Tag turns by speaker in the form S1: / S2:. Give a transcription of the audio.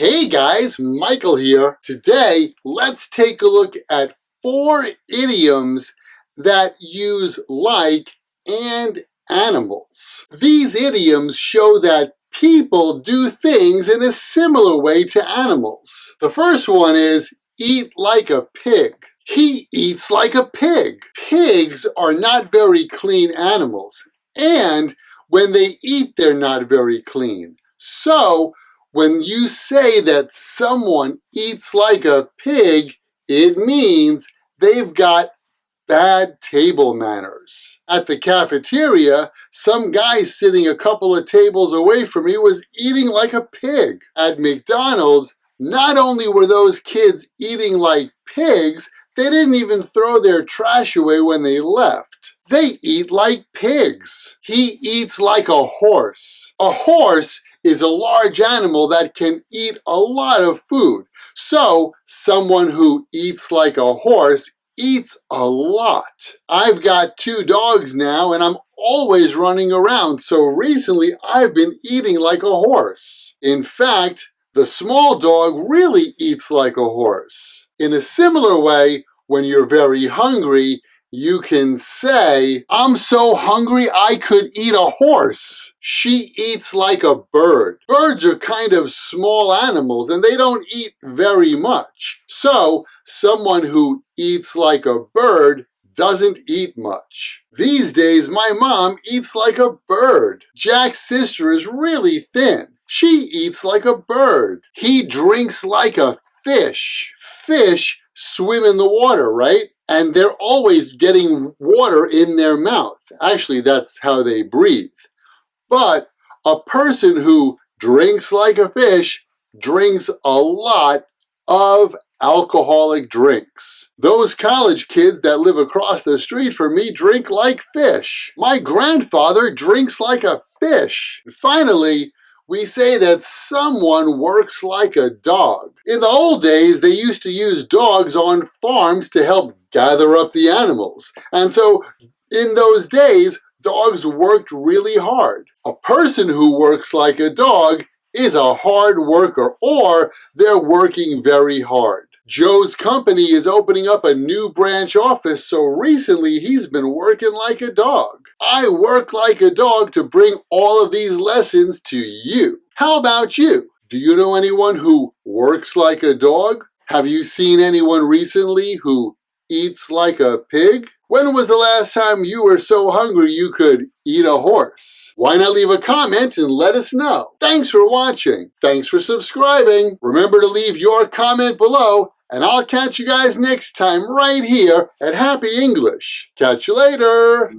S1: Hey guys, Michael here. Today, let's take a look at 4 idioms that use like and animals. These idioms show that people do things in a similar way to animals. The first one is eat like a pig. He eats like a pig. Pigs are not very clean animals, and when they eat, they're not very clean. So, when you say that someone eats like a pig, it means they've got bad table manners. At the cafeteria, some guy sitting a couple of tables away from me was eating like a pig. At McDonald's, not only were those kids eating like pigs, they didn't even throw their trash away when they left. They eat like pigs. He eats like a horse. A horse is a large animal that can eat a lot of food. So, someone who eats like a horse eats a lot. I've got 2 dogs now and I'm always running around, so recently I've been eating like a horse. In fact, the small dog really eats like a horse. In a similar way, when you're very hungry, you can say, I'm so hungry I could eat a horse. She eats like a bird. Birds are kind of small animals and they don't eat very much. So, someone who eats like a bird doesn't eat much. These days, my mom eats like a bird. Jack's sister is really thin. She eats like a bird. He drinks like a fish. Fish swim in the water, right? And they're always getting water in their mouth. Actually, that's how they breathe. But a person who drinks like a fish drinks a lot of alcoholic drinks. Those college kids that live across the street from me drink like fish. My grandfather drinks like a fish. Finally, we say that someone works like a dog. In the old days, they used to use dogs on farms to help gather up the animals. And so, in those days, dogs worked really hard. A person who works like a dog is a hard worker, or they're working very hard. Joe's company is opening up a new branch office, so recently he's been working like a dog. I work like a dog to bring all of these lessons to you. How about you? Do you know anyone who works like a dog? Have you seen anyone recently who eats like a pig? When was the last time you were so hungry you could eat a horse? Why not leave a comment and let us know? Thanks for watching. Thanks for subscribing. Remember to leave your comment below, and I'll catch you guys next time right here at Happy English. Catch you later.